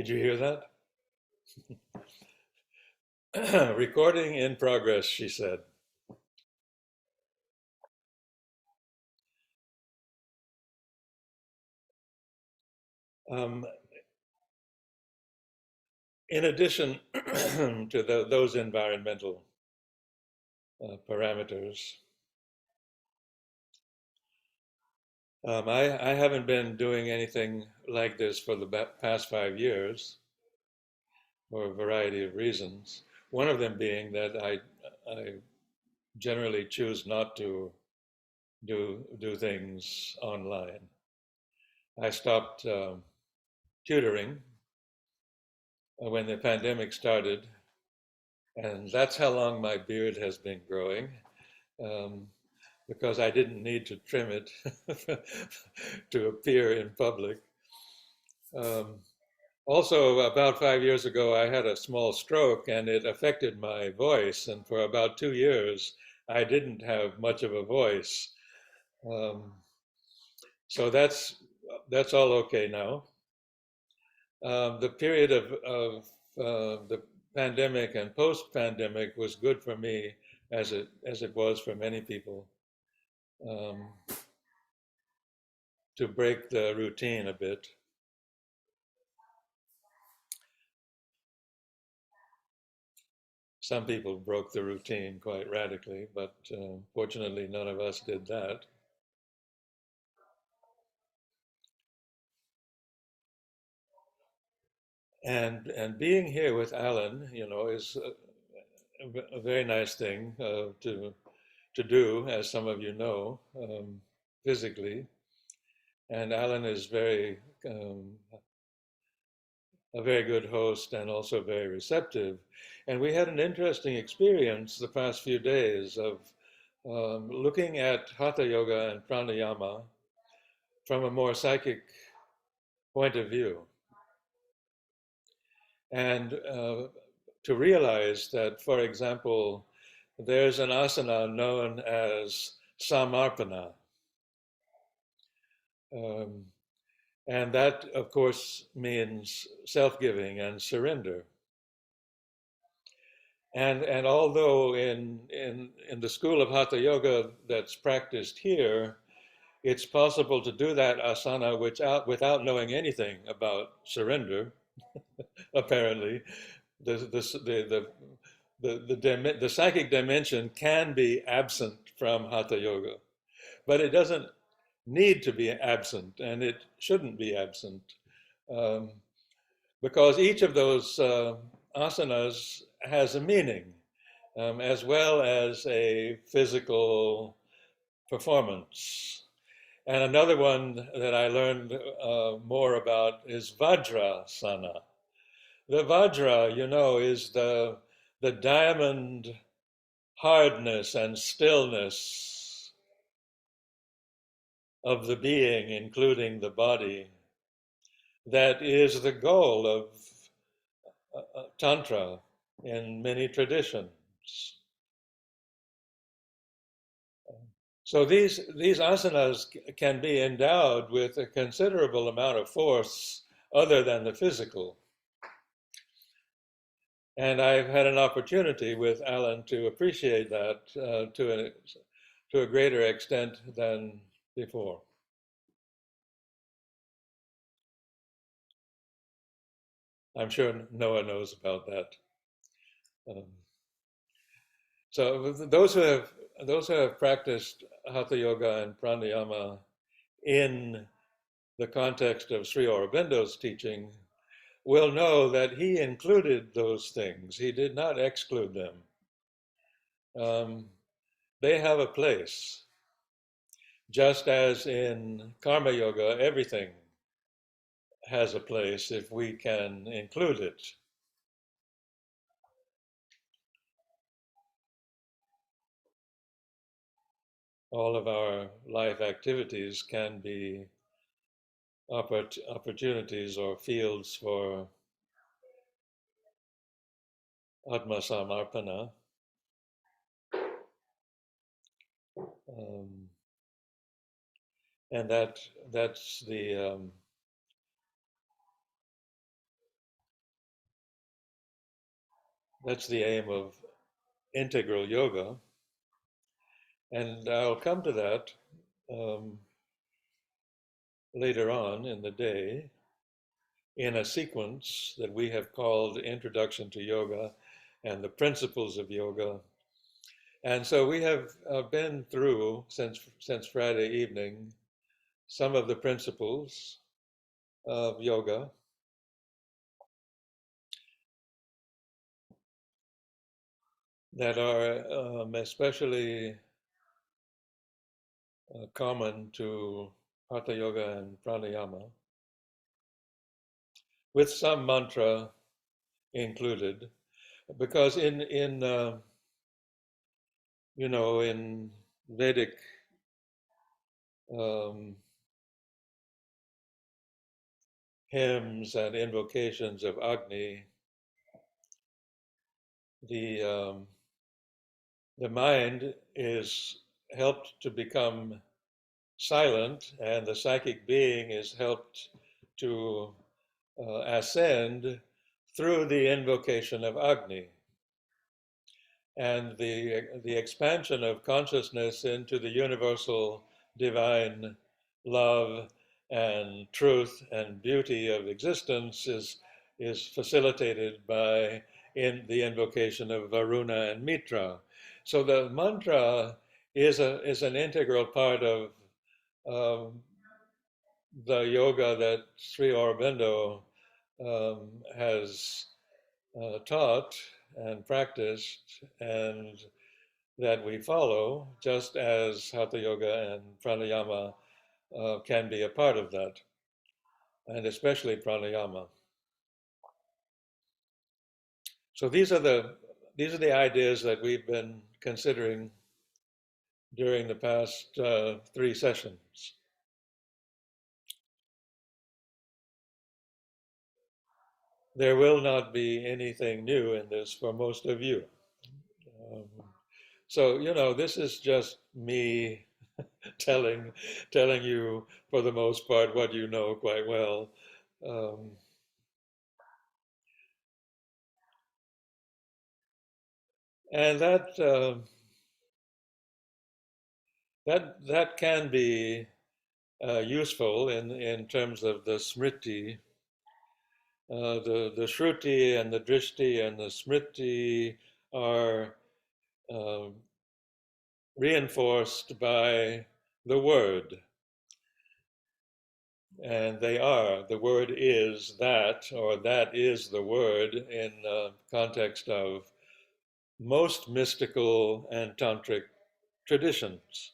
Did you hear that? Recording in progress, she said. Um, in addition to those environmental parameters, I haven't been doing anything like this for the past 5 years for a variety of reasons. One of them being that I generally choose not to do things online. I stopped tutoring when the pandemic started, and that's how long my beard has been growing, um, because I didn't need to trim it to appear in public. Um, Also, about 5 years ago, I had a small stroke and it affected my voice. And for about 2 years, I didn't have much of a voice. Um, so that's all okay now. The period of the pandemic and post-pandemic was good for me, as it was for many people, um, to break the routine a bit. Some people broke the routine quite radically, but fortunately, none of us did that. And being here with Alan, is a very nice thing to do, as some of you know, physically. And Alan is a very good host and also very receptive. And we had an interesting experience the past few days of looking at Hatha Yoga and Pranayama from a more psychic point of view. And to realize that, for example, there's an asana known as samarpana. Um, and that, of course, means self giving and surrender. And although in the school of Hatha Yoga that's practiced here, it's possible to do that asana without knowing anything about surrender, apparently. The, the, the psychic dimension can be absent from Hatha Yoga, but it doesn't need to be absent, and it shouldn't be absent, um, because each of those asanas has a meaning, as well as a physical performance. And another one that I learned more about is Vajrasana. The Vajra, is the diamond hardness and stillness of the being, including the body, that is the goal of tantra in many traditions. So these asanas can be endowed with a considerable amount of force other than the physical. And I've had an opportunity with Alan to appreciate that to a greater extent than before. I'm sure Noah knows about that. Um, so those who have practiced Hatha Yoga and Pranayama in the context of Sri Aurobindo's teaching will know that he included those things. He did not exclude them. Um, they have a place, just as in Karma Yoga, everything has a place if we can include it. All of our life activities can be opportunities or fields for Atma Samarpana. Um, and that's That's the aim of integral yoga. And I'll come to that um, later on in the day in a sequence that we have called Introduction to Yoga and the Principles of Yoga. And so we have been through since Friday evening some of the principles of yoga. That are especially common to Hatha Yoga and Pranayama, with some mantra included, because in Vedic um, hymns and invocations of Agni, the the mind is helped to become silent, and the psychic being is helped to ascend through the invocation of Agni. And the expansion of consciousness into the universal divine love and truth and beauty of existence is facilitated by in the invocation of Varuna and Mitra. So the mantra is an integral part of um, the yoga that Sri Aurobindo has taught and practiced, and that we follow, just as Hatha Yoga and Pranayama can be a part of that, and especially Pranayama. So these are the ideas that we've been considering during the past 3 sessions. There will not be anything new in this for most of you. Um, so this is just me telling telling you for the most part what you know quite well. Um, and that can be useful in terms of the smriti, the shruti and the drishti and the smriti are uh, reinforced by the word, and the word is that, or that is the word in context of most mystical and tantric traditions.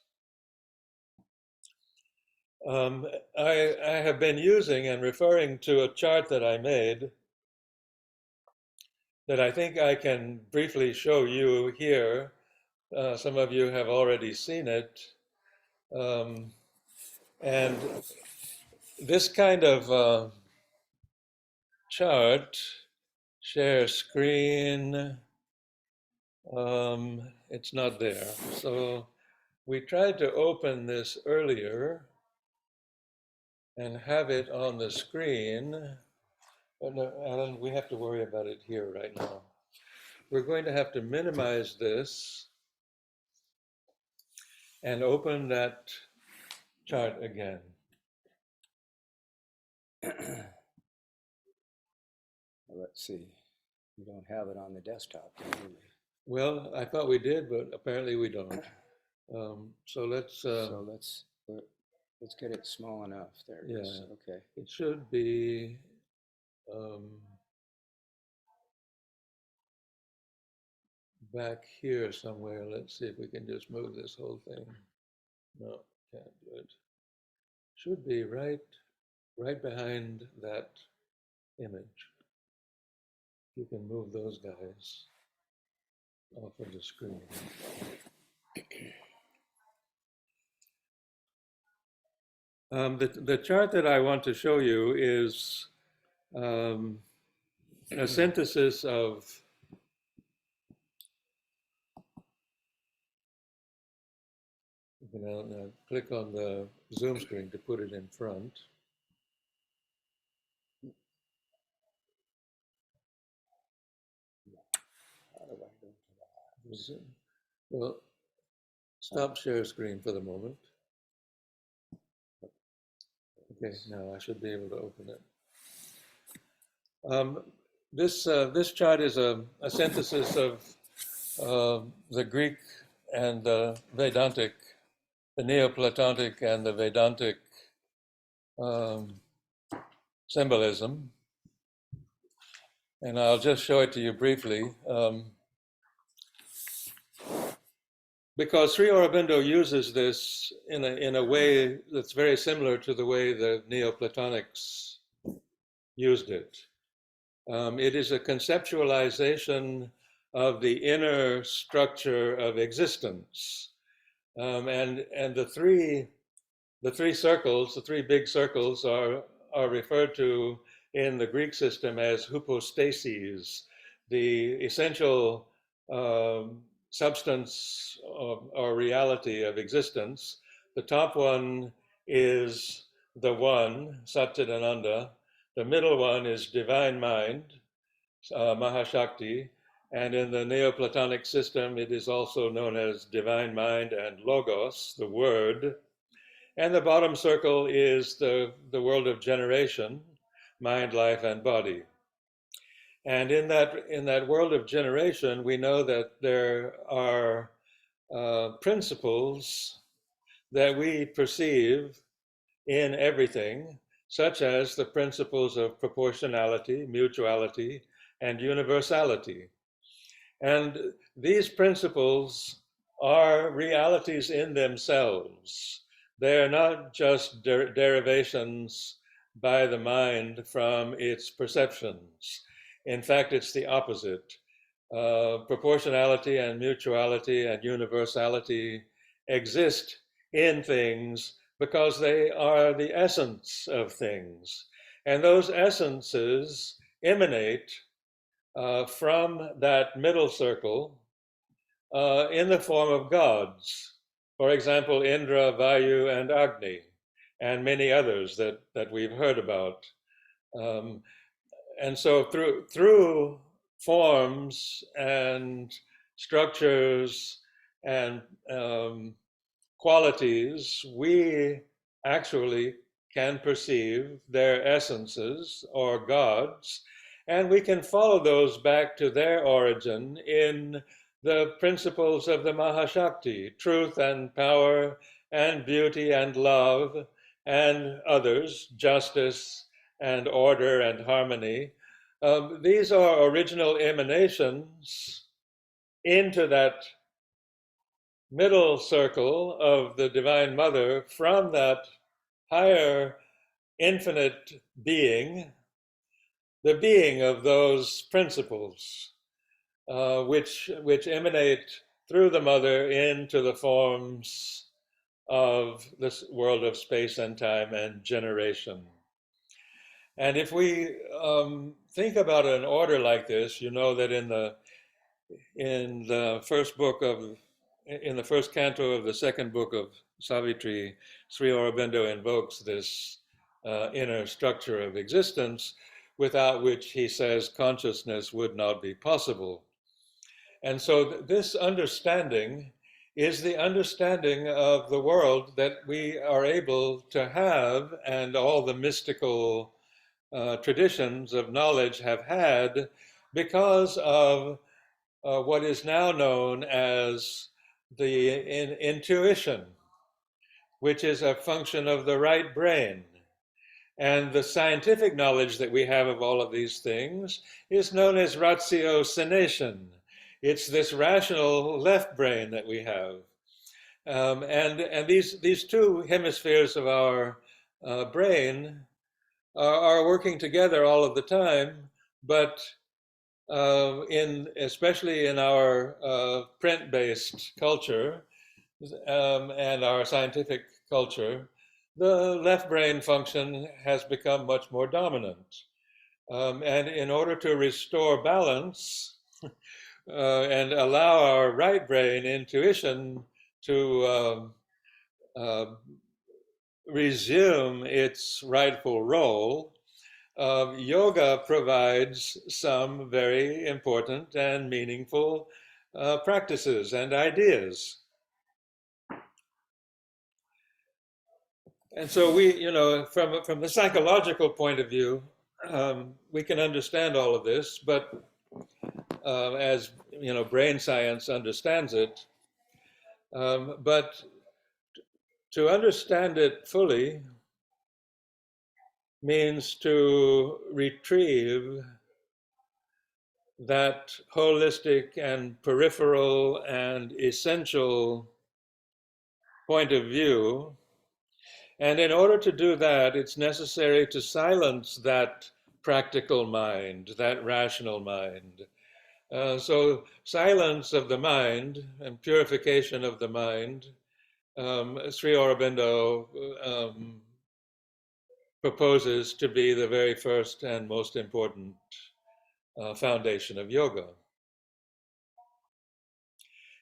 Um, I have been using and referring to a chart that I made that I think I can briefly show you here. Some of you have already seen it. Um, and this kind of chart, share screen, it's not there. So we tried to open this earlier and have it on the screen. But no, Alan, we have to worry about it here right now. We're going to have to minimize this and open that chart again. Let's see. We don't have it on the desktop, do we? Well, I thought we did, but apparently we don't. So let's let's get it small enough. There it is. yeah, Okay. it should be back here somewhere. Let's see if we can just move this whole thing. No, can't do it. Should be right behind that image. You can move those guys off of the screen. The chart that I want to show you is a synthesis of now click on the Zoom screen to put it in front. Well, stop share screen for the moment. Okay, now I should be able to open it. This chart is a synthesis of the Greek and the Vedantic, the Neoplatonic and the Vedantic um, symbolism. And I'll just show it to you briefly. Because Sri Aurobindo uses this in a way that's very similar to the way the Neoplatonics used it. It is a conceptualization of the inner structure of existence. And the three circles, the three big circles, are referred to in the Greek system as hypostases, the essential substance or reality of existence. The top one is the one, Satchidananda. The middle one is divine mind, Mahashakti. And in the Neoplatonic system, it is also known as divine mind and logos, the word. And the bottom circle is the world of generation, mind, life, and body. And in that world of generation, we know that there are principles that we perceive in everything, such as the principles of proportionality, mutuality, and universality. And these principles are realities in themselves. They are not just derivations by the mind from its perceptions. In fact, it's the opposite. Proportionality and mutuality and universality exist in things because they are the essence of things. And those essences emanate from that middle circle in the form of gods. For example, Indra, Vayu, and Agni, and many others that we've heard about. And so through forms and structures and qualities, we actually can perceive their essences or gods, and we can follow those back to their origin in the principles of the Mahashakti, truth and power and beauty and love and others, justice and order and harmony. These are original emanations into that middle circle of the Divine Mother from that higher infinite being, the being of those principles, which emanate through the Mother into the forms of this world of space and time and generation. And if we think about an order like this, you know that in the first canto of the second book of Savitri, Sri Aurobindo invokes this inner structure of existence, without which, he says, consciousness would not be possible. And so this understanding is the understanding of the world that we are able to have, and all the mystical traditions of knowledge have had, because of what is now known as the intuition, which is a function of the right brain. And the scientific knowledge that we have of all of these things is known as ratiocination. It's this rational left brain that we have. And these two hemispheres of our brain are working together all of the time, but especially in our print-based culture and our scientific culture, the left brain function has become much more dominant. And in order to restore balance and allow our right brain intuition to resume its rightful role, yoga provides some very important and meaningful practices and ideas. And so we, from the psychological point of view, we can understand all of this, but as brain science understands it, but to understand it fully means to retrieve that holistic and peripheral and essential point of view. And in order to do that, it's necessary to silence that practical mind, that rational mind. So silence of the mind and purification of the mind, Sri Aurobindo proposes to be the very first and most important foundation of yoga.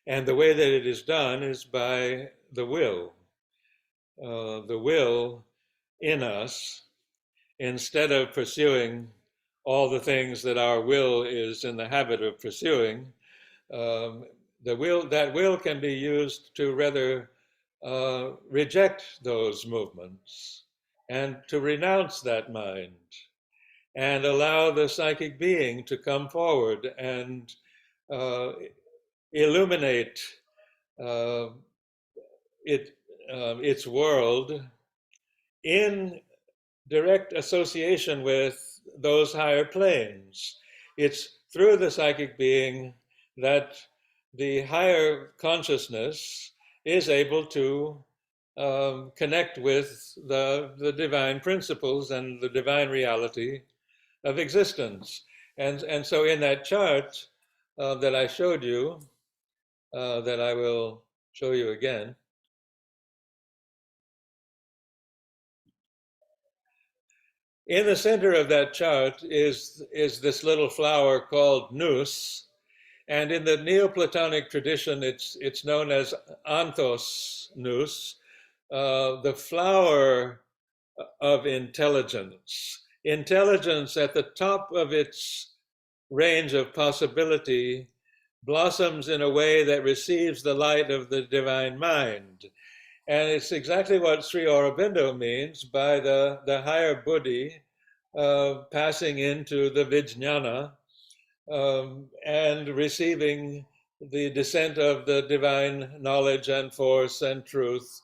And the way that it is done is by the will. The will in us, instead of pursuing all the things that our will is in the habit of pursuing, that will can be used to rather reject those movements and to renounce that mind and allow the psychic being to come forward and illuminate uh, its world in direct association with those higher planes. It's through the psychic being that the higher consciousness is able to connect with the divine principles and the divine reality of existence. And so in that chart that I showed you, that I will show you again, in the center of that chart is this little flower called nous, and in the Neoplatonic tradition, it's known as anthos nous, the flower of intelligence. Intelligence at the top of its range of possibility blossoms in a way that receives the light of the divine mind. And it's exactly what Sri Aurobindo means by the higher buddhi passing into the vijnana and receiving the descent of the divine knowledge and force and truth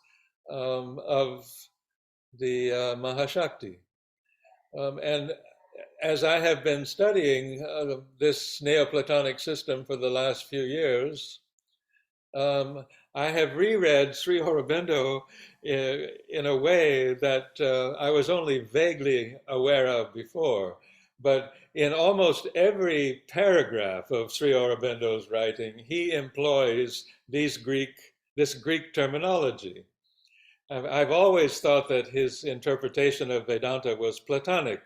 of the Mahashakti. And as I have been studying this Neoplatonic system for the last few years, I have reread Sri Aurobindo in a way that I was only vaguely aware of before. But in almost every paragraph of Sri Aurobindo's writing, he employs this Greek terminology. I've always thought that his interpretation of Vedanta was Platonic,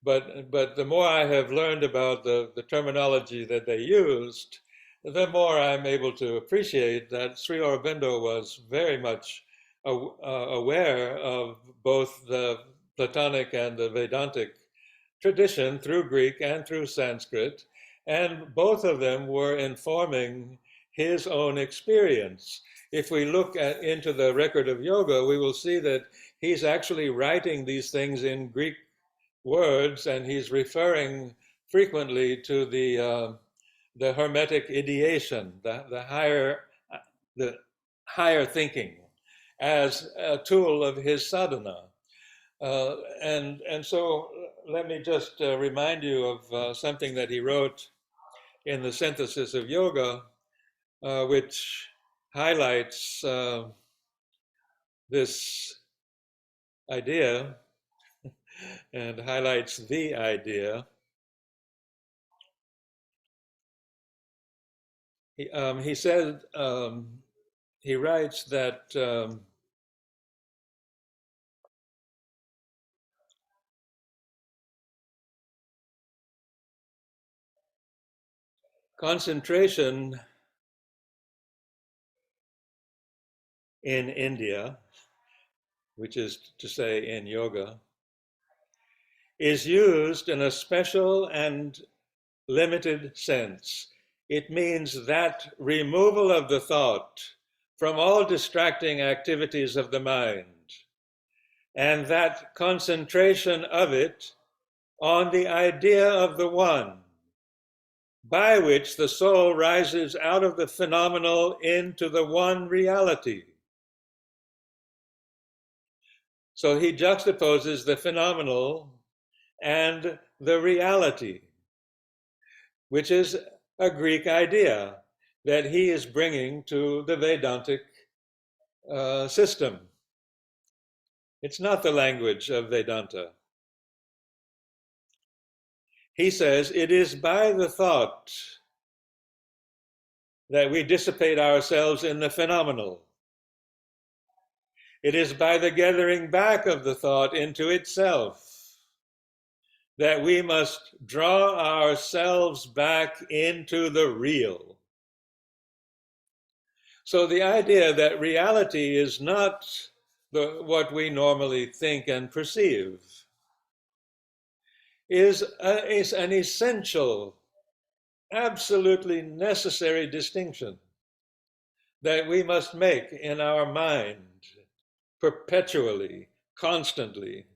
but the more I have learned about the terminology that they used, the more I'm able to appreciate that Sri Aurobindo was very much aware of both the Platonic and the Vedantic tradition through Greek and through Sanskrit, and both of them were informing his own experience. If we look into the record of yoga, we will see that he's actually writing these things in Greek words, and he's referring frequently to the hermetic ideation, the higher thinking, as a tool of his sadhana. And so let me just remind you of something that he wrote in the Synthesis of Yoga, which highlights this idea and highlights the idea. He said, he writes that concentration in India, which is to say in yoga, is used in a special and limited sense. It means that removal of the thought from all distracting activities of the mind, and that concentration of it on the idea of the one, by which the soul rises out of the phenomenal into the one reality. So he juxtaposes the phenomenal and the reality, which is a Greek idea that he is bringing to the Vedantic system. It's not the language of Vedanta. He says it is by the thought that we dissipate ourselves in the phenomenal. It is by the gathering back of the thought into itself that we must draw ourselves back into the real. So the idea that reality is not what we normally think and perceive is an essential, absolutely necessary distinction that we must make in our mind perpetually, constantly.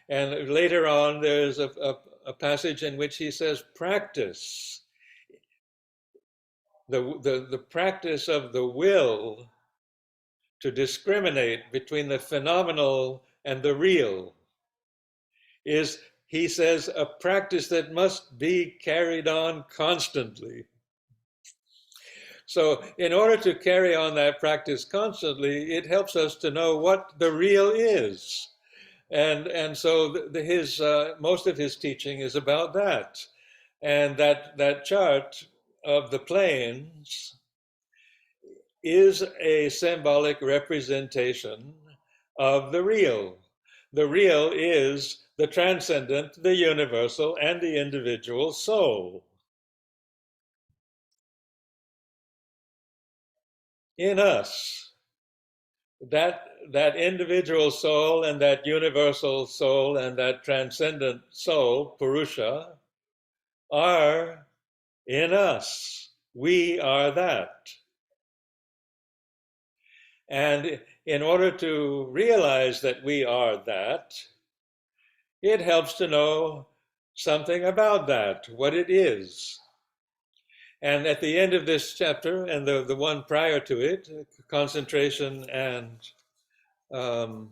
And later on, there's a passage in which he says, practice. The practice of the will to discriminate between the phenomenal and the real is, he says, a practice that must be carried on constantly. So in order to carry on that practice constantly, it helps us to know what the real is. And so his most of his teaching is about that. And that chart of the planes is a symbolic representation of the real. The real is the transcendent, the universal, and the individual soul. In us, that individual soul and that universal soul and that transcendent soul, Purusha, are in us. We are that. And in order to realize that we are that, it helps to know something about that, what it is. And at the end of this chapter, and the one prior to it, concentration and the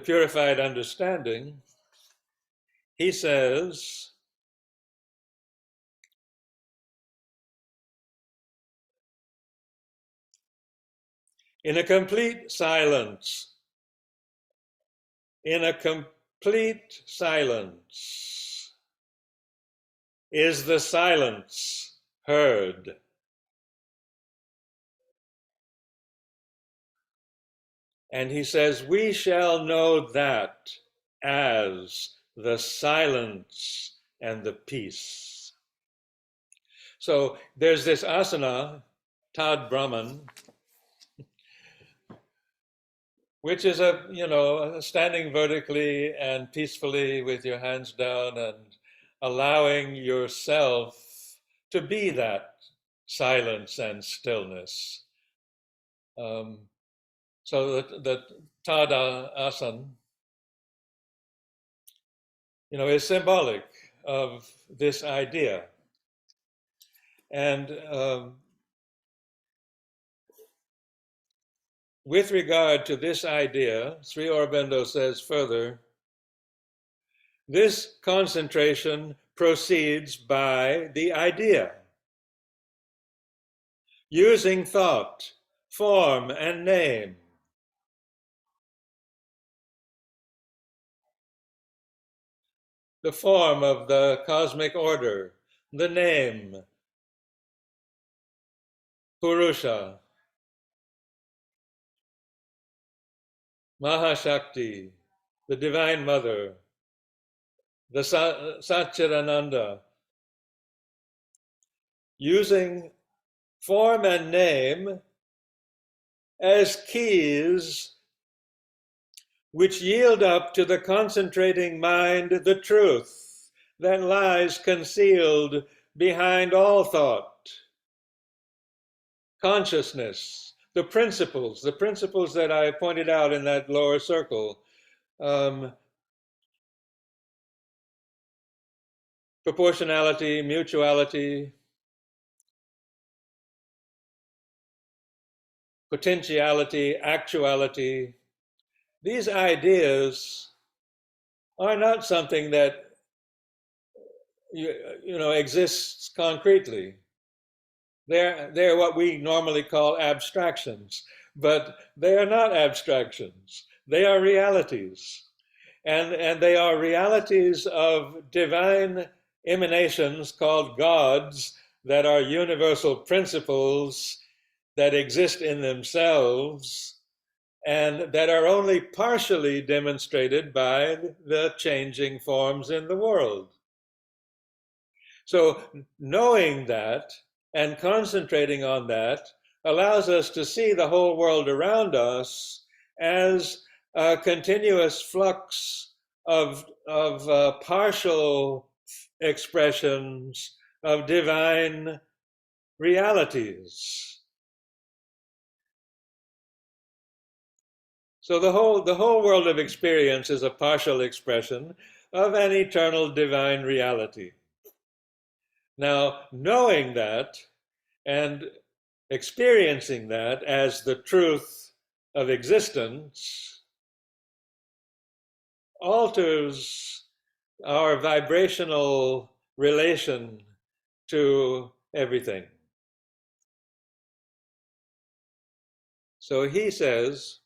purified understanding, he says, in a complete silence, is the silence heard. And he says, we shall know that as the silence and the peace. So there's this asana, Tad Brahman, which is standing vertically and peacefully with your hands down and allowing yourself to be that silence and stillness. So the Tada Asana, is symbolic of this idea. And with regard to this idea, Sri Aurobindo says further, this concentration proceeds by the idea, using thought, form, and name. The form of the cosmic order, the name, Purusha, Mahashakti, the Divine Mother, the Satchidananda, using form and name as keys which yield up to the concentrating mind the truth that lies concealed behind all thought, consciousness, the principles that I pointed out in that lower circle, um, proportionality, mutuality, potentiality, actuality. These ideas are not something that exists concretely. They're what we normally call abstractions, but they are not abstractions. They are realities. And they are realities of divine emanations called gods that are universal principles that exist in themselves and that are only partially demonstrated by the changing forms in the world. So knowing that and concentrating on that allows us to see the whole world around us as a continuous flux of partial expressions of divine realities. So the whole world of experience is a partial expression of an eternal divine reality. Now, knowing that and experiencing that as the truth of existence alters our vibrational relation to everything. So he says,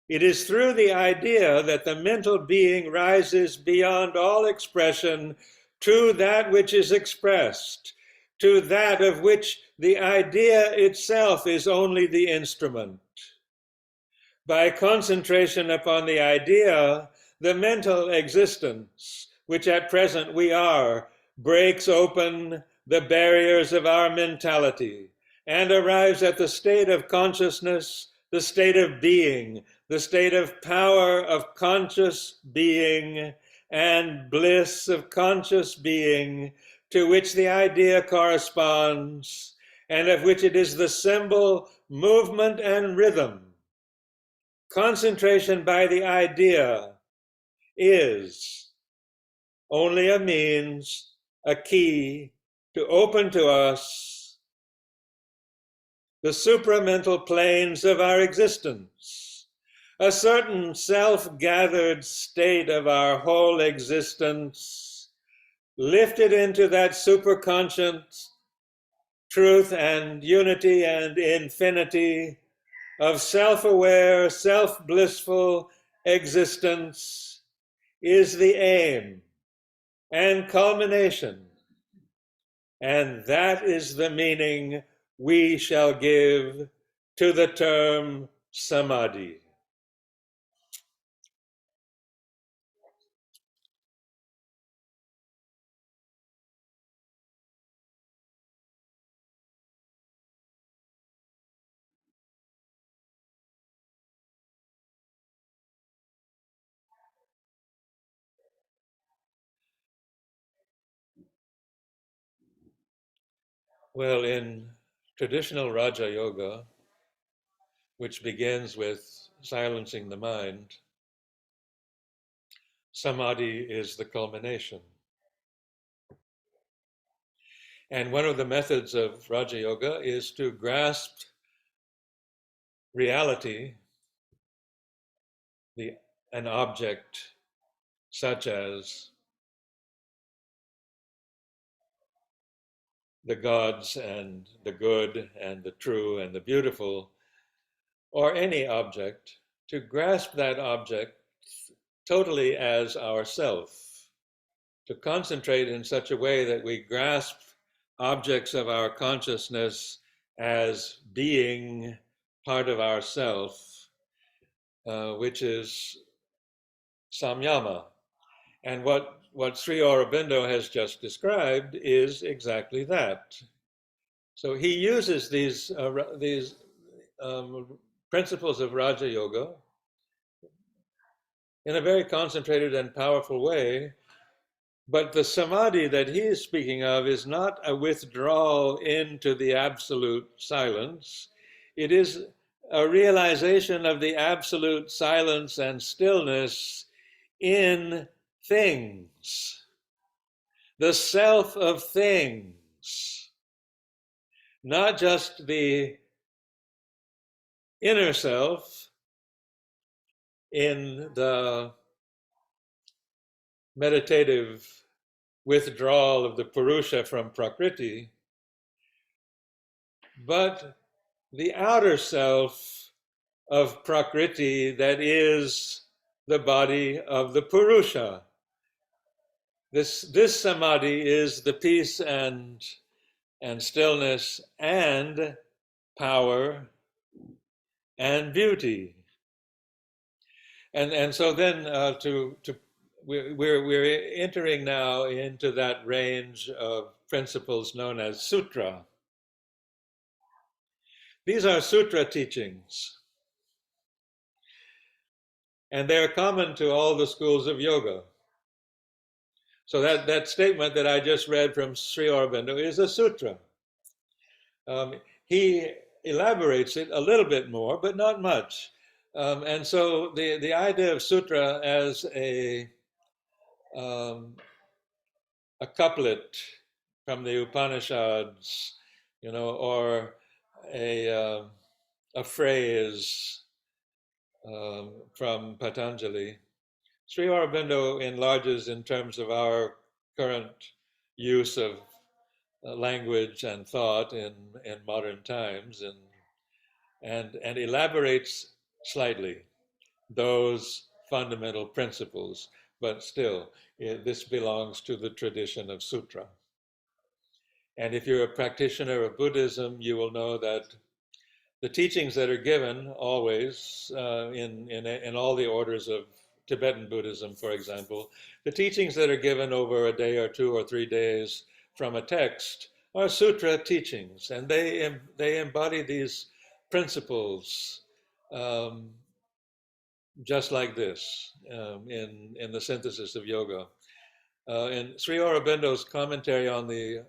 it is through the idea that the mental being rises beyond all expression to that which is expressed, to that of which the idea itself is only the instrument. By concentration upon the idea, the mental existence, which at present we are, breaks open the barriers of our mentality and arrives at the state of consciousness, the state of being, the state of power of conscious being and bliss of conscious being, to which the idea corresponds and of which it is the symbol, movement, and rhythm. Concentration by the idea is only a means, a key to open to us the supramental planes of our existence, a certain self-gathered state of our whole existence, lifted into that superconscious truth and unity and infinity of self-aware, self-blissful existence is the aim and culmination. And that is the meaning we shall give to the term samadhi. Well, in traditional Raja Yoga, which begins with silencing the mind, samadhi is the culmination. And one of the methods of Raja Yoga is to grasp reality, an object such as the gods and the good and the true and the beautiful, or any object, to grasp that object totally as ourself, to concentrate in such a way that we grasp objects of our consciousness as being part of ourself, which is samyama. And what Sri Aurobindo has just described is exactly that. So he uses these principles of Raja Yoga in a very concentrated and powerful way But the samadhi that he is speaking of is not a withdrawal into the absolute silence. It is a realization of the absolute silence and stillness in things, the self of things, not just the inner self in the meditative withdrawal of the Purusha from Prakriti, but the outer self of Prakriti that is the body of the Purusha. This samadhi is the peace and stillness and power and beauty. And so then we're entering now into that range of principles known as Sutra. These are Sutra teachings, and they're common to all the schools of yoga. So that statement that I just read from Sri Aurobindo is a sutra. He elaborates it a little bit more, but not much. And so the idea of sutra as um, a couplet from the Upanishads, or a phrase from Patanjali. Sri Aurobindo enlarges in terms of our current use of language and thought in modern times, and elaborates slightly those fundamental principles, but still, this belongs to the tradition of Sutra. And if you're a practitioner of Buddhism, you will know that the teachings that are given always in all the orders of Tibetan Buddhism, for example, the teachings that are given over a day or 2 or 3 days from a text are sutra teachings, and they embody these principles just like this in the synthesis of yoga. In Sri Aurobindo's commentary on the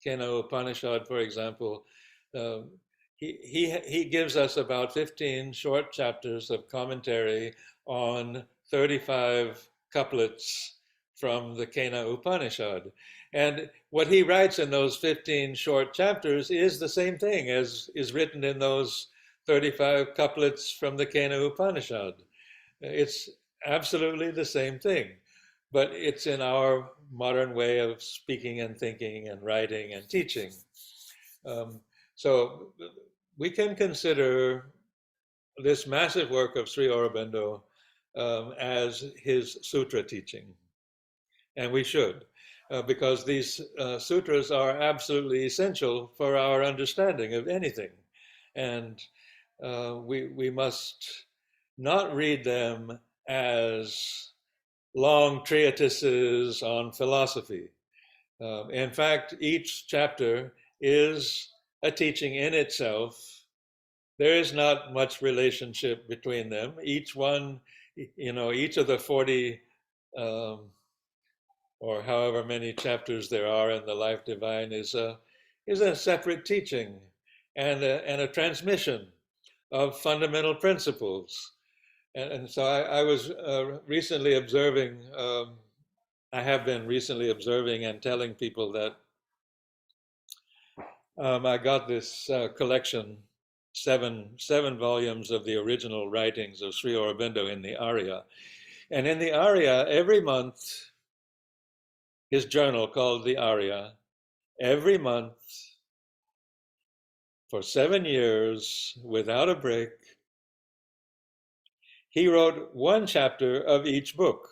Kena Upanishad, for example, uh, he gives us about 15 short chapters of commentary on 35 couplets from the Kena Upanishad. And what he writes in those 15 short chapters is the same thing as is written in those 35 couplets from the Kena Upanishad. It's absolutely the same thing, but it's in our modern way of speaking and thinking and writing and teaching. Um, so we can consider this massive work of Sri Aurobindo as his sutra teaching, and we should, because these sutras are absolutely essential for our understanding of anything, and we must not read them as long treatises on philosophy. In fact, each chapter is a teaching in itself. There is not much relationship between them. Each one, each of the 40 um, or however many chapters there are in the Life Divine is a separate teaching and a transmission of fundamental principles. And so I was recently observing, I have been recently observing and telling people that I got this collection, seven volumes of the original writings of Sri Aurobindo in the Arya. And in the Arya, every month, his journal called the Arya, every month for 7 years without a break, he wrote one chapter of each book.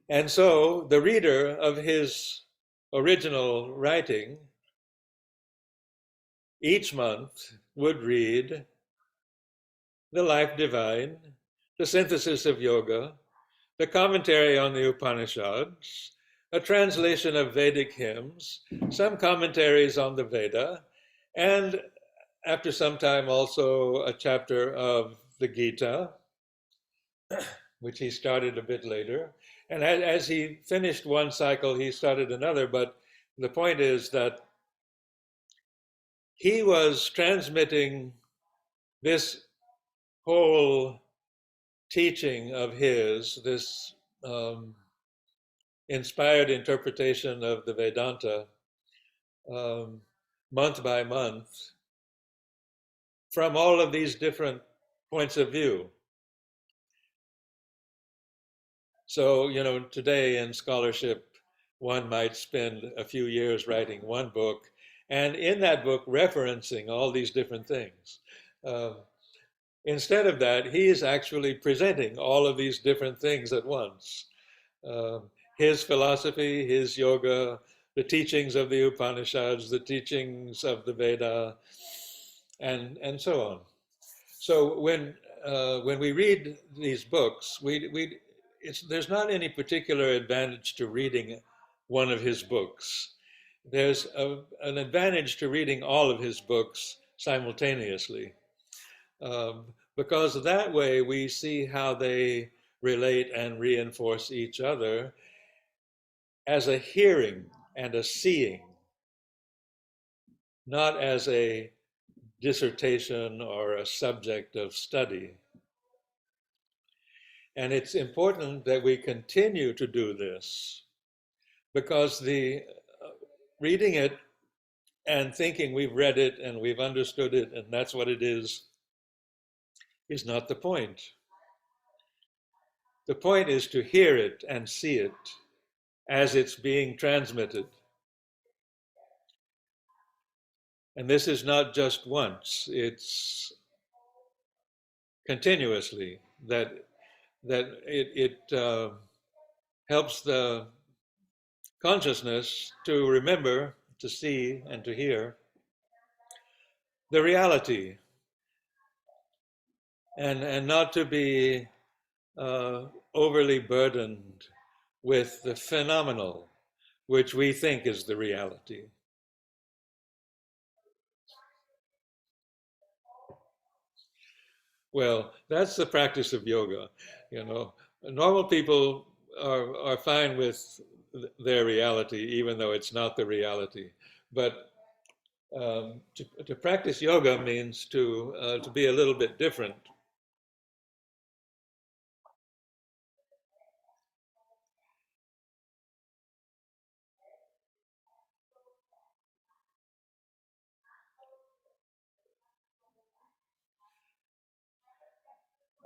And so the reader of his original writing each month would read the Life Divine, the Synthesis of Yoga, the commentary on the Upanishads, a translation of Vedic hymns, some commentaries on the Veda, and after some time also a chapter of the Gita, which he started a bit later. And as he finished one cycle, he started another. But the point is that he was transmitting this whole teaching of his, this inspired interpretation of the Vedanta, um, month by month, from all of these different points of view. So, today in scholarship, one might spend a few years writing one book, and in that book, referencing all these different things. Uh, Instead of that, he is actually presenting all of these different things at once. His philosophy, his yoga, the teachings of the Upanishads, the teachings of the Veda, and so on. So when we read these books, there's not any particular advantage to reading one of his books. There's an advantage to reading all of his books simultaneously, because that way we see how they relate and reinforce each other as a hearing and a seeing, not as a dissertation or a subject of study. And it's important that we continue to do this, because the reading it and thinking we've read it and we've understood it and that's what it is not the point. The point is to hear it and see it as it's being transmitted. And this is not just once, it's continuously that it helps the consciousness to remember, to see, and to hear the reality, and not to be overly burdened with the phenomenal, which we think is the reality. Well, that's the practice of yoga. Normal people are fine with their reality, even though it's not the reality. But to practice yoga means to be a little bit different.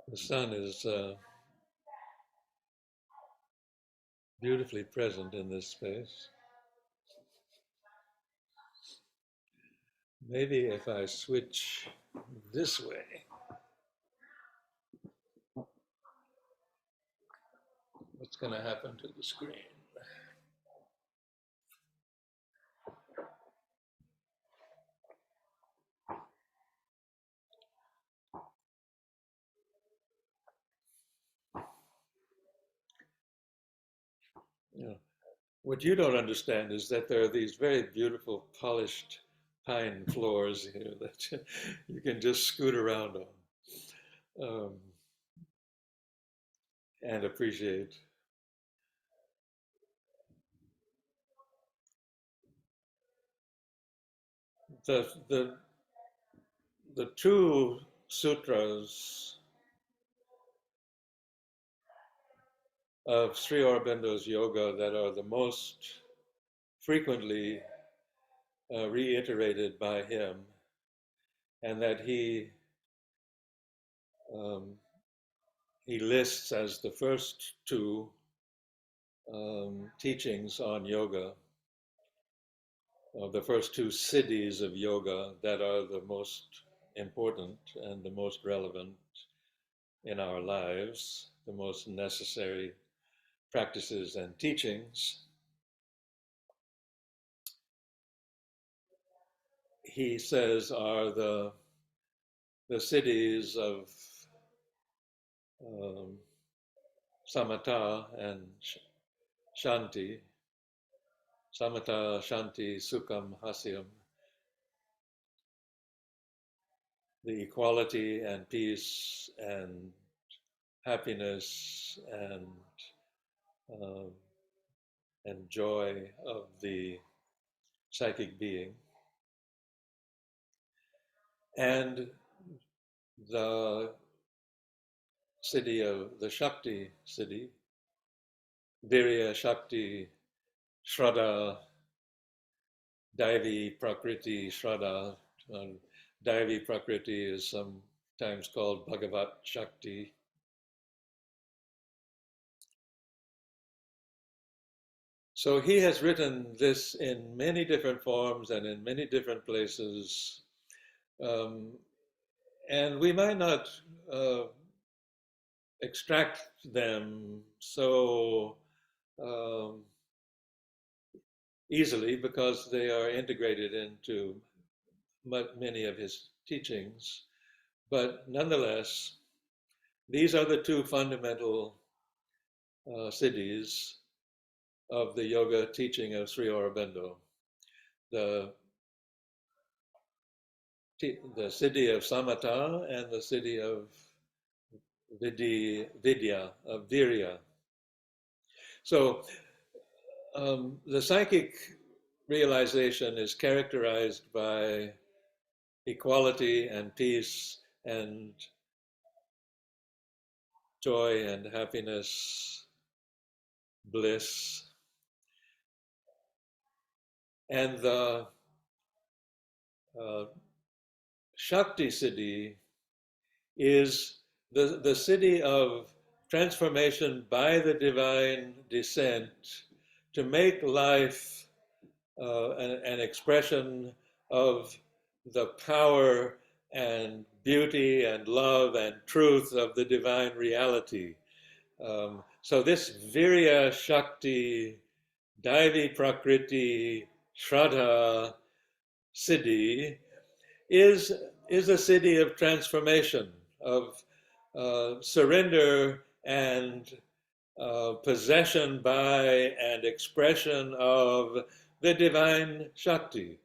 The sun is beautifully present in this space. Maybe if I switch this way, what's going to happen to the screen? Yeah. What you don't understand is that there are these very beautiful polished pine floors here that you can just scoot around on, and appreciate. The the two sutras of Sri Aurobindo's yoga that are the most frequently reiterated by him, and that um, he lists as the first two teachings on yoga, the first two siddhis of yoga that are the most important and the most relevant in our lives, the most necessary practices and teachings. He says are the siddhis of um, samatha and shanti, samatha, shanti, sukham, hasyam, the equality and peace and happiness uh, and joy of the psychic being, and the siddhi of the Shakti siddhi, Virya, Shakti, Shraddha, Daivi, Prakriti, Shraddha. Daivi Prakriti is sometimes called Bhagavat Shakti. So he has written this in many different forms and in many different places. Um, and we might not uh, extract them so um, easily because they are integrated into many of his teachings. But nonetheless, these are the two fundamental siddhis of the yoga teaching of Sri Aurobindo. The, the siddhi of samatha and the siddhi of vidya, of virya. So the psychic realization is characterized by equality and peace and joy and happiness, bliss. And the uh, Shakti siddhi is the siddhi of transformation by the divine descent to make life an expression of the power and beauty and love and truth of the divine reality. So this Virya Shakti Daivi Prakriti Shraddha siddhi is a siddhi of transformation, of surrender and possession by and expression of the divine Shakti.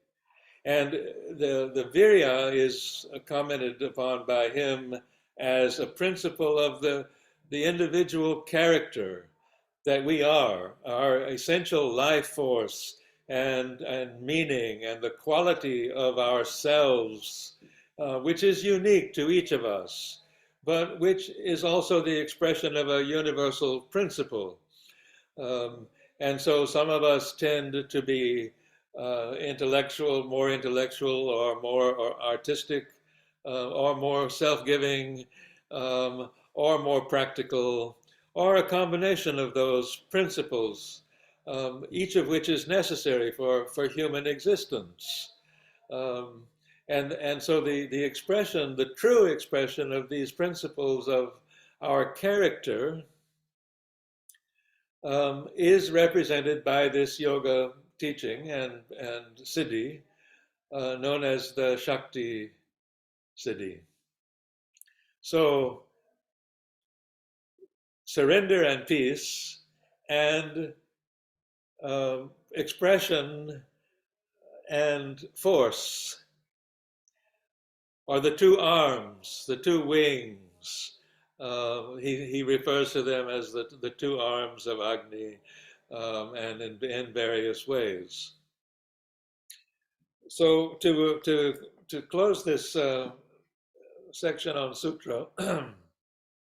And the Virya is commented upon by him as a principle of the individual character that we are, our essential life force and meaning and the quality of ourselves, which is unique to each of us, but which is also the expression of a universal principle. Um, and so some of us tend to be more intellectual or artistic, or more self-giving, or more practical, or a combination of those principles, each of which is necessary for human existence. Um, and so the expression, the true expression of these principles of our character is represented by this yoga teaching and siddhi known as the Shakti siddhi. So surrender and peace and expression and force are the two arms, the two wings. He refers to them as the two arms of Agni, and in various ways. So to close this section on Sutra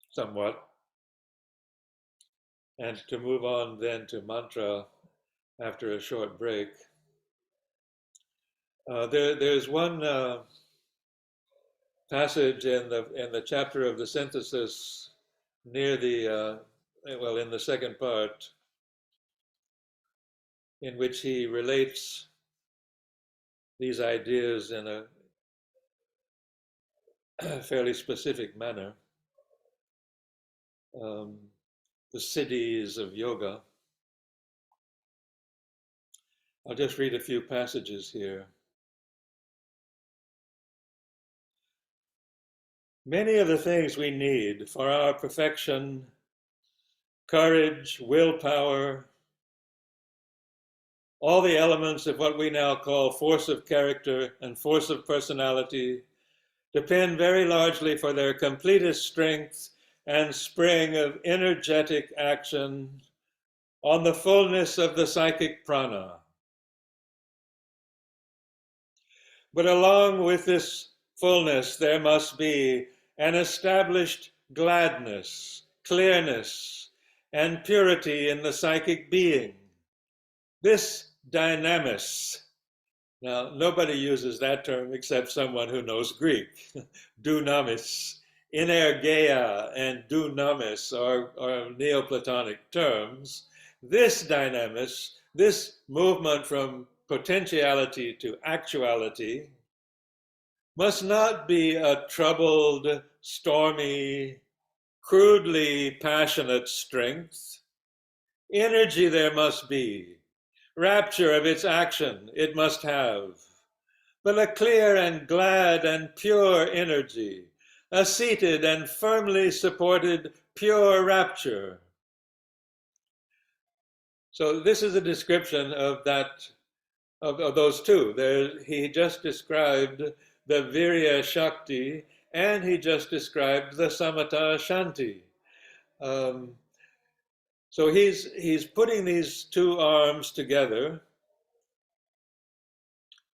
somewhat, and to move on then to mantra after a short break, there's one passage in the chapter of the synthesis near the in the second part, in which he relates these ideas in a fairly specific manner. The siddhis of yoga. I'll just read a few passages here. Many of the things we need for our perfection, courage, willpower, all the elements of what we now call force of character and force of personality, depend very largely for their completest strength and spring of energetic action on the fullness of the psychic prana. But along with this fullness, there must be an established gladness, clearness, and purity in the psychic being. This dynamis. Now, nobody uses that term except someone who knows Greek. Dunamis, energeia, and dunamis are Neoplatonic terms. This dynamis, this movement from potentiality to actuality, must not be a troubled, stormy, crudely passionate strength. Energy there must be. Rapture of its action it must have, but a clear and glad and pure energy, a seated and firmly supported pure rapture. So this is a description of that, of those two. He just described the virya shakti, and he just described the samatha shanti. So he's putting these two arms together,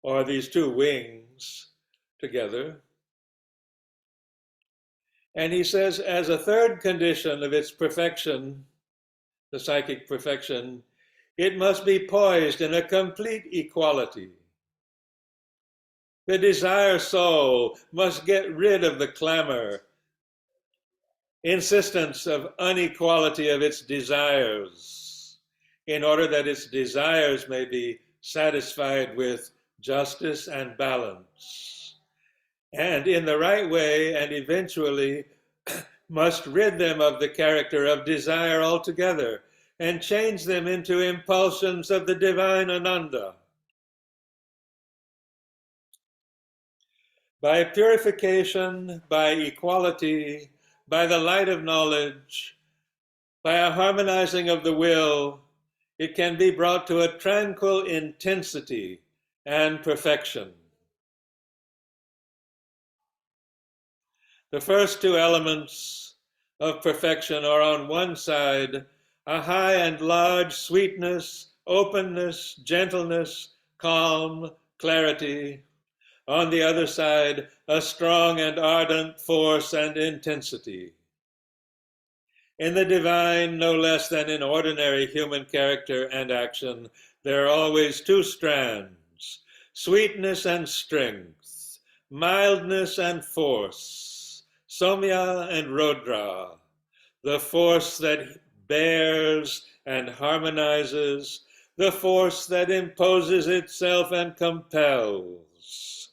or these two wings together. And he says, as a third condition of its perfection, the psychic perfection, it must be poised in a complete equality. The desire soul must get rid of the clamor, insistence of inequality of its desires, in order that its desires may be satisfied with justice and balance. And in the right way, and eventually must rid them of the character of desire altogether and change them into impulsions of the divine Ananda. By purification, by equality, by the light of knowledge, by a harmonizing of the will, it can be brought to a tranquil intensity and perfection. The first two elements of perfection are on one side a high and large sweetness, openness, gentleness, calm, clarity. On the other side, a strong and ardent force and intensity. In the divine, no less than in ordinary human character and action, there are always two strands, sweetness and strength, mildness and force, Somya and Rodra, the force that bears and harmonizes, the force that imposes itself and compels.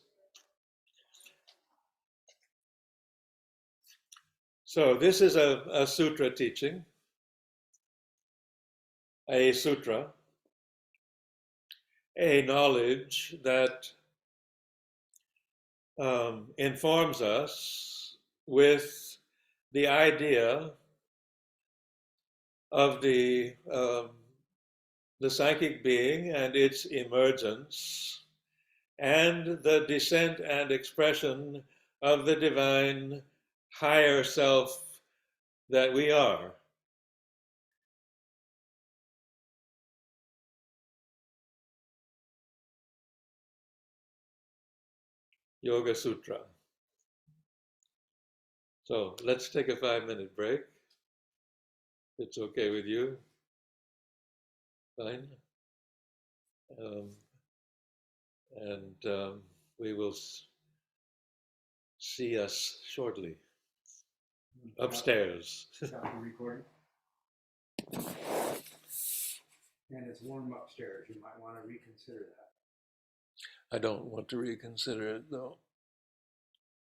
So this is a sutra teaching, a sutra, a knowledge that informs us with the idea of the psychic being and its emergence, and the descent and expression of the divine higher self that we are. Yoga Sutra. So let's take a 5-minute break. If it's okay with you. Fine. And we will see us shortly upstairs. Stop the recording. And it's warm upstairs. You might want to reconsider that. I don't want to reconsider it though.